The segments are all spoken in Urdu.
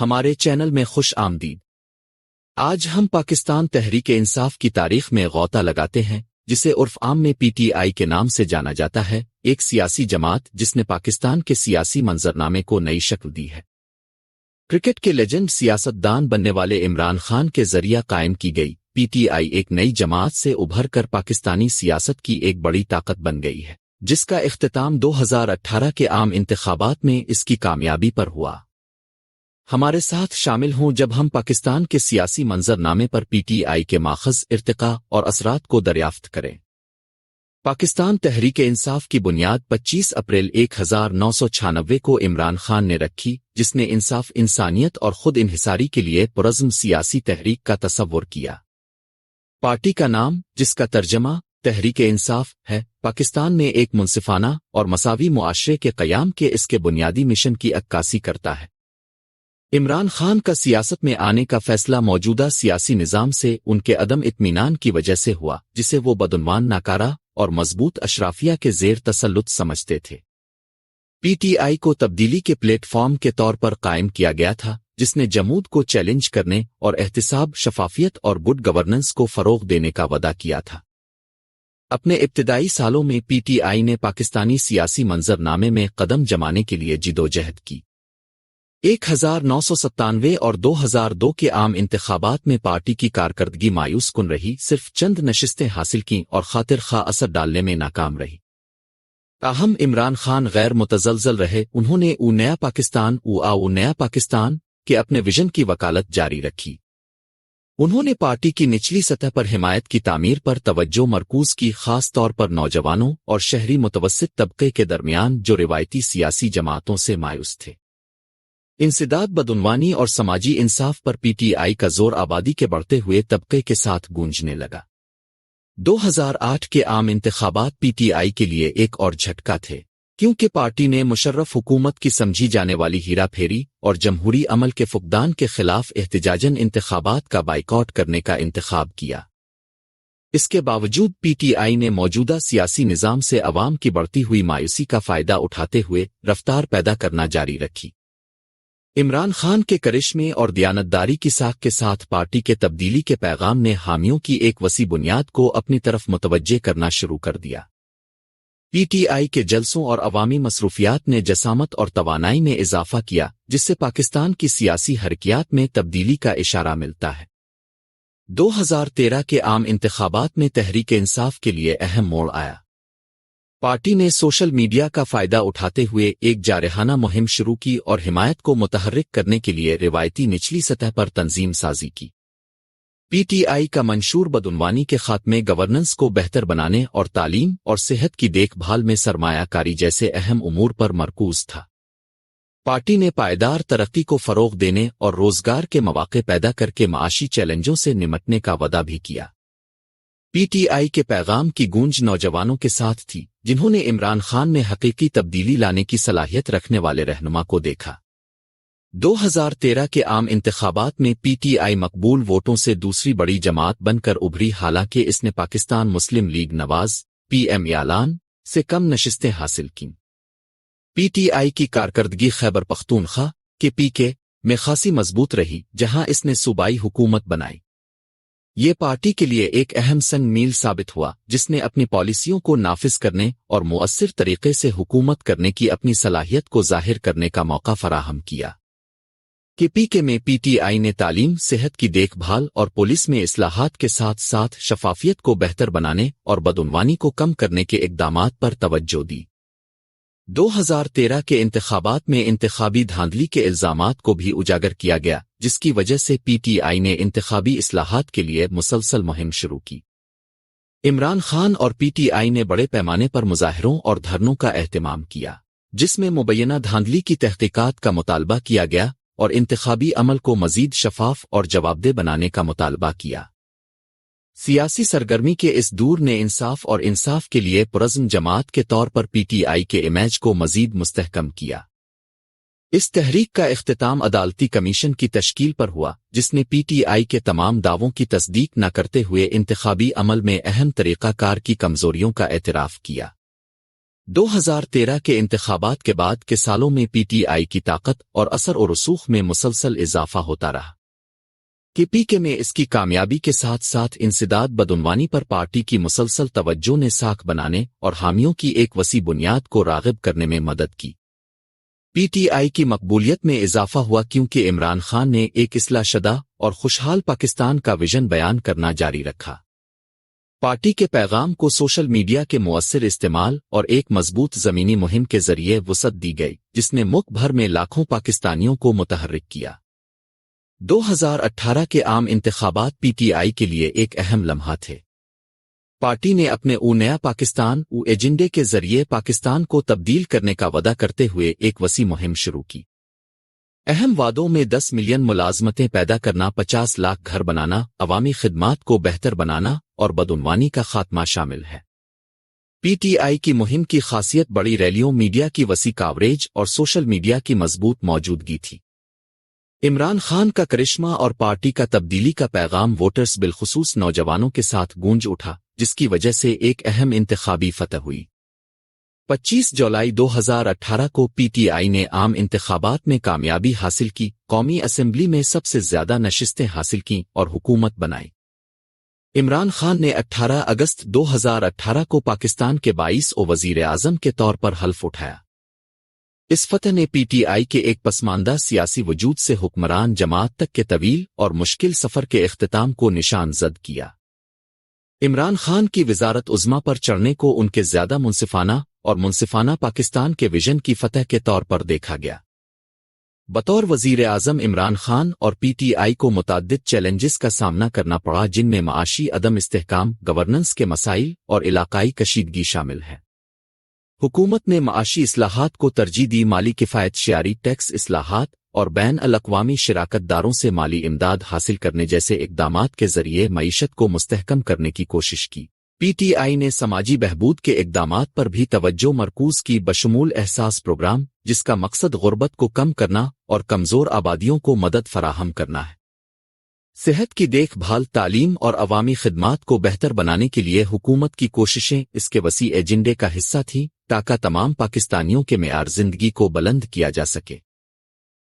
ہمارے چینل میں خوش آمدید۔ آج ہم پاکستان تحریک انصاف کی تاریخ میں غوطہ لگاتے ہیں، جسے عرف عام میں پی ٹی آئی کے نام سے جانا جاتا ہے، ایک سیاسی جماعت جس نے پاکستان کے سیاسی منظرنامے کو نئی شکل دی ہے۔ کرکٹ کے لیجنڈ سیاست دان بننے والے عمران خان کے ذریعہ قائم کی گئی پی ٹی آئی ایک نئی جماعت سے ابھر کر پاکستانی سیاست کی ایک بڑی طاقت بن گئی ہے، جس کا اختتام 2018 کے عام انتخابات میں اس کی کامیابی پر ہوا۔ ہمارے ساتھ شامل ہوں جب ہم پاکستان کے سیاسی منظرنامے پر پی ٹی آئی کے ماخذ، ارتقاء اور اثرات کو دریافت کریں۔ پاکستان تحریک انصاف کی بنیاد 25 اپریل 1996 کو عمران خان نے رکھی، جس نے انصاف، انسانیت اور خود انحصاری کے لیے پرعزم سیاسی تحریک کا تصور کیا۔ پارٹی کا نام، جس کا ترجمہ تحریک انصاف ہے، پاکستان میں ایک منصفانہ اور مساوی معاشرے کے قیام کے اس کے بنیادی مشن کی عکاسی کرتا ہے۔ عمران خان کا سیاست میں آنے کا فیصلہ موجودہ سیاسی نظام سے ان کے عدم اطمینان کی وجہ سے ہوا، جسے وہ بدعنوان ناکارہ اور مضبوط اشرافیہ کے زیر تسلط سمجھتے تھے۔ پی ٹی آئی کو تبدیلی کے پلیٹ فارم کے طور پر قائم کیا گیا تھا، جس نے جمود کو چیلنج کرنے اور احتساب، شفافیت اور گڈ گورننس کو فروغ دینے کا وعدہ کیا تھا۔ اپنے ابتدائی سالوں میں پی ٹی آئی نے پاکستانی سیاسی منظرنامے میں قدم جمانے کے لیے جدوجہد کی۔ 1997 اور 2002 کے عام انتخابات میں پارٹی کی کارکردگی مایوس کن رہی، صرف چند نشستیں حاصل کیں اور خاطر خواہ اثر ڈالنے میں ناکام رہی۔ تاہم عمران خان غیر متزلزل رہے، انہوں نے نیا پاکستان نیا پاکستان کے اپنے ویژن کی وکالت جاری رکھی۔ انہوں نے پارٹی کی نچلی سطح پر حمایت کی تعمیر پر توجہ مرکوز کی، خاص طور پر نوجوانوں اور شہری متوسط طبقے کے درمیان جو روایتی سیاسی جماعتوں سے مایوس تھے۔ انسداد، بدعنوانی اور سماجی انصاف پر پی ٹی آئی کا زور آبادی کے بڑھتے ہوئے طبقے کے ساتھ گونجنے لگا۔ 2008 کے عام انتخابات پی ٹی آئی کے لیے ایک اور جھٹکا تھے، کیونکہ پارٹی نے مشرف حکومت کی سمجھی جانے والی ہیرا پھیری اور جمہوری عمل کے فقدان کے خلاف احتجاجاً انتخابات کا بائیکاٹ کرنے کا انتخاب کیا۔ اس کے باوجود پی ٹی آئی نے موجودہ سیاسی نظام سے عوام کی بڑھتی ہوئی مایوسی کا فائدہ اٹھاتے ہوئے رفتار پیدا کرنا جاری رکھی۔ عمران خان کے کرشمے اور دیانتداری کی ساکھ کے ساتھ پارٹی کے تبدیلی کے پیغام نے حامیوں کی ایک وسیع بنیاد کو اپنی طرف متوجہ کرنا شروع کر دیا۔ پی ٹی آئی کے جلسوں اور عوامی مصروفیات نے جسامت اور توانائی میں اضافہ کیا، جس سے پاکستان کی سیاسی حرکیات میں تبدیلی کا اشارہ ملتا ہے۔ 2013 کے عام انتخابات میں تحریک انصاف کے لیے اہم موڑ آیا۔ پارٹی نے سوشل میڈیا کا فائدہ اٹھاتے ہوئے ایک جارحانہ مہم شروع کی اور حمایت کو متحرک کرنے کے لیے روایتی نچلی سطح پر تنظیم سازی کی۔ پی ٹی آئی کا منشور بدعنوانی کے خاتمے، گورننس کو بہتر بنانے اور تعلیم اور صحت کی دیکھ بھال میں سرمایہ کاری جیسے اہم امور پر مرکوز تھا۔ پارٹی نے پائیدار ترقی کو فروغ دینے اور روزگار کے مواقع پیدا کر کے معاشی چیلنجوں سے نمٹنے کا وعدہ بھی کیا۔ پی ٹی آئی کے پیغام کی گونج نوجوانوں کے ساتھ تھی، جنہوں نے عمران خان میں حقیقی تبدیلی لانے کی صلاحیت رکھنے والے رہنما کو دیکھا۔ 2013 کے عام انتخابات میں پی ٹی آئی مقبول ووٹوں سے دوسری بڑی جماعت بن کر ابھری، حالانکہ اس نے پاکستان مسلم لیگ نواز پی ایم اعلان سے کم نشستیں حاصل کیں۔ پی ٹی آئی کی کارکردگی خیبر پختونخوا کے پی کے میں خاصی مضبوط رہی، جہاں اس نے صوبائی حکومت بنائی۔ یہ پارٹی کے لیے ایک اہم سنگ میل ثابت ہوا، جس نے اپنی پالیسیوں کو نافذ کرنے اور مؤثر طریقے سے حکومت کرنے کی اپنی صلاحیت کو ظاہر کرنے کا موقع فراہم کیا۔ پی کے میں پی ٹی آئی نے تعلیم، صحت کی دیکھ بھال اور پولیس میں اصلاحات کے ساتھ ساتھ شفافیت کو بہتر بنانے اور بدعنوانی کو کم کرنے کے اقدامات پر توجہ دی۔ 2013 کے انتخابات میں انتخابی دھاندلی کے الزامات کو بھی اجاگر کیا گیا، جس کی وجہ سے پی ٹی آئی نے انتخابی اصلاحات کے لیے مسلسل مہم شروع کی۔ عمران خان اور پی ٹی آئی نے بڑے پیمانے پر مظاہروں اور دھرنوں کا اہتمام کیا، جس میں مبینہ دھاندلی کی تحقیقات کا مطالبہ کیا گیا اور انتخابی عمل کو مزید شفاف اور جوابدہ بنانے کا مطالبہ کیا۔ سیاسی سرگرمی کے اس دور نے انصاف اور انصاف کے لیے پرعزم جماعت کے طور پر پی ٹی آئی کے امیج کو مزید مستحکم کیا۔ اس تحریک کا اختتام عدالتی کمیشن کی تشکیل پر ہوا، جس نے پی ٹی آئی کے تمام دعووں کی تصدیق نہ کرتے ہوئے انتخابی عمل میں اہم طریقہ کار کی کمزوریوں کا اعتراف کیا۔ 2013 کے انتخابات کے بعد کے سالوں میں پی ٹی آئی کی طاقت اور اثر و رسوخ میں مسلسل اضافہ ہوتا رہا کہ پی کے میں اس کی کامیابی کے ساتھ ساتھ انسداد بدعنوانی پر پارٹی کی مسلسل توجہ نے ساکھ بنانے اور حامیوں کی ایک وسیع بنیاد کو راغب کرنے میں مدد کی۔ پی ٹی آئی کی مقبولیت میں اضافہ ہوا کیونکہ عمران خان نے ایک اصلاح شدہ اور خوشحال پاکستان کا ویژن بیان کرنا جاری رکھا۔ پارٹی کے پیغام کو سوشل میڈیا کے مؤثر استعمال اور ایک مضبوط زمینی مہم کے ذریعے وسعت دی گئی جس نے ملک بھر میں لاکھوں پاکستانیوں کو متحرک کیا۔ 2018 کے عام انتخابات پی ٹی آئی کے لیے ایک اہم لمحہ تھے۔ پارٹی نے اپنے نیا پاکستان ایجنڈے کے ذریعے پاکستان کو تبدیل کرنے کا وعدہ کرتے ہوئے ایک وسیع مہم شروع کی۔ اہم وعدوں میں 10 ملین ملازمتیں پیدا کرنا، 50 لاکھ گھر بنانا، عوامی خدمات کو بہتر بنانا اور بدعنوانی کا خاتمہ شامل ہے۔ پی ٹی آئی کی مہم کی خاصیت بڑی ریلیوں، میڈیا کی وسیع کاوریج اور سوشل میڈیا کی مضبوط موجودگی تھی۔ عمران خان کا کرشمہ اور پارٹی کا تبدیلی کا پیغام ووٹرز بالخصوص نوجوانوں کے ساتھ گونج اٹھا، جس کی وجہ سے ایک اہم انتخابی فتح ہوئی۔ 25 جولائی 2018 کو پی ٹی آئی نے عام انتخابات میں کامیابی حاصل کی، قومی اسمبلی میں سب سے زیادہ نشستیں حاصل کیں اور حکومت بنائی۔ عمران خان نے 18 اگست 2018 کو پاکستان کے 22 وزیر اعظم کے طور پر حلف اٹھایا۔ اس فتح نے پی ٹی آئی کے ایک پسماندہ سیاسی وجود سے حکمران جماعت تک کے طویل اور مشکل سفر کے اختتام کو نشان زد کیا۔ عمران خان کی وزارت عظمیٰ پر چڑھنے کو ان کے زیادہ منصفانہ پاکستان کے ویژن کی فتح کے طور پر دیکھا گیا۔ بطور وزیر اعظم عمران خان اور پی ٹی آئی کو متعدد چیلنجز کا سامنا کرنا پڑا، جن میں معاشی عدم استحکام، گورننس کے مسائل اور علاقائی کشیدگی شامل ہے۔ حکومت نے معاشی اصلاحات کو ترجیح دی، مالی کفایت شعاری، ٹیکس اصلاحات اور بین الاقوامی شراکت داروں سے مالی امداد حاصل کرنے جیسے اقدامات کے ذریعے معیشت کو مستحکم کرنے کی کوشش کی۔ پی ٹی آئی نے سماجی بہبود کے اقدامات پر بھی توجہ مرکوز کی، بشمول احساس پروگرام، جس کا مقصد غربت کو کم کرنا اور کمزور آبادیوں کو مدد فراہم کرنا ہے۔ صحت کی دیکھ بھال، تعلیم اور عوامی خدمات کو بہتر بنانے کے لیے حکومت کی کوششیں اس کے وسیع ایجنڈے کا حصہ تھیں تاکہ تمام پاکستانیوں کے معیار زندگی کو بلند کیا جا سکے۔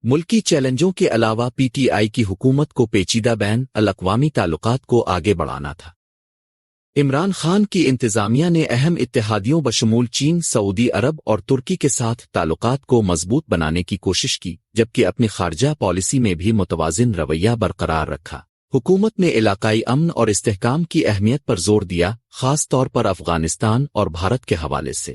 ملکی چیلنجوں کے علاوہ پی ٹی آئی کی حکومت کو پیچیدہ بین الاقوامی تعلقات کو آگے بڑھانا تھا۔ عمران خان کی انتظامیہ نے اہم اتحادیوں بشمول چین، سعودی عرب اور ترکی کے ساتھ تعلقات کو مضبوط بنانے کی کوشش کی، جبکہ اپنی خارجہ پالیسی میں بھی متوازن رویہ برقرار رکھا۔ حکومت نے علاقائی امن اور استحکام کی اہمیت پر زور دیا، خاص طور پر افغانستان اور بھارت کے حوالے سے۔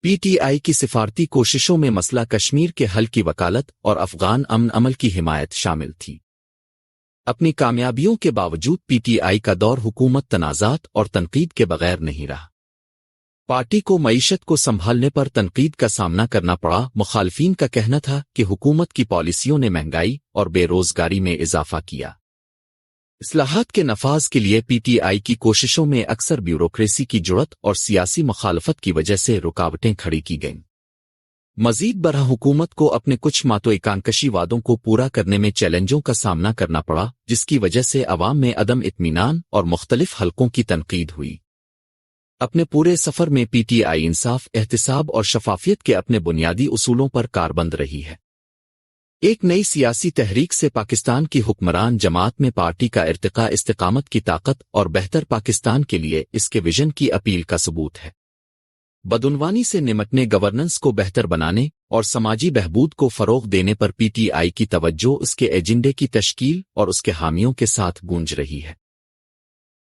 پی ٹی آئی کی سفارتی کوششوں میں مسئلہ کشمیر کے حل کی وکالت اور افغان امن عمل کی حمایت شامل تھی۔ اپنی کامیابیوں کے باوجود پی ٹی آئی کا دور حکومت تنازعات اور تنقید کے بغیر نہیں رہا۔ پارٹی کو معیشت کو سنبھالنے پر تنقید کا سامنا کرنا پڑا۔ مخالفین کا کہنا تھا کہ حکومت کی پالیسیوں نے مہنگائی اور بے روزگاری میں اضافہ کیا۔ اصلاحات کے نفاذ کے لیے پی ٹی آئی کی کوششوں میں اکثر بیوروکریسی کی جرات اور سیاسی مخالفت کی وجہ سے رکاوٹیں کھڑی کی گئیں۔ مزید برآں حکومت کو اپنے کچھ ماتوئکانکشی وعدوں کو پورا کرنے میں چیلنجوں کا سامنا کرنا پڑا، جس کی وجہ سے عوام میں عدم اطمینان اور مختلف حلقوں کی تنقید ہوئی۔ اپنے پورے سفر میں پی ٹی آئی انصاف، احتساب اور شفافیت کے اپنے بنیادی اصولوں پر کاربند رہی ہے۔ ایک نئی سیاسی تحریک سے پاکستان کی حکمران جماعت میں پارٹی کا ارتقاء استقامت کی طاقت اور بہتر پاکستان کے لیے اس کے ویژن کی اپیل کا ثبوت ہے۔ بدعنوانی سے نمٹنے، گورننس کو بہتر بنانے اور سماجی بہبود کو فروغ دینے پر پی ٹی آئی کی توجہ اس کے ایجنڈے کی تشکیل اور اس کے حامیوں کے ساتھ گونج رہی ہے۔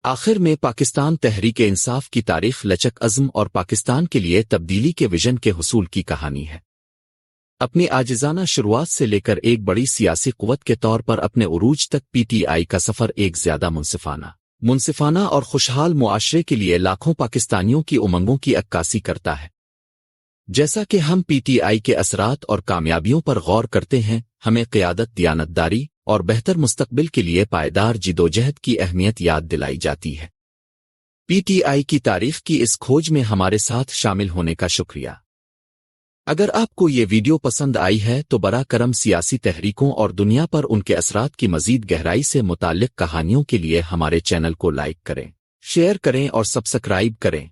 آخر میں پاکستان تحریک انصاف کی تاریخ لچک، عزم اور پاکستان کے لیے تبدیلی کے ویژن کے حصول کی کہانی ہے۔ اپنی عاجزانہ شروعات سے لے کر ایک بڑی سیاسی قوت کے طور پر اپنے عروج تک پی ٹی آئی کا سفر ایک زیادہ منصفانہ اور خوشحال معاشرے کے لیے لاکھوں پاکستانیوں کی امنگوں کی عکاسی کرتا ہے۔ جیسا کہ ہم پی ٹی آئی کے اثرات اور کامیابیوں پر غور کرتے ہیں، ہمیں قیادت، دیانتداری اور بہتر مستقبل کے لیے پائیدار جدوجہد کی اہمیت یاد دلائی جاتی ہے۔ پی ٹی آئی کی تاریخ کی اس کھوج میں ہمارے ساتھ شامل ہونے کا شکریہ۔ اگر آپ کو یہ ویڈیو پسند آئی ہے تو براہ کرم سیاسی تحریکوں اور دنیا پر ان کے اثرات کی مزید گہرائی سے متعلق کہانیوں کے لیے ہمارے چینل کو لائک کریں، شیئر کریں اور سبسکرائب کریں۔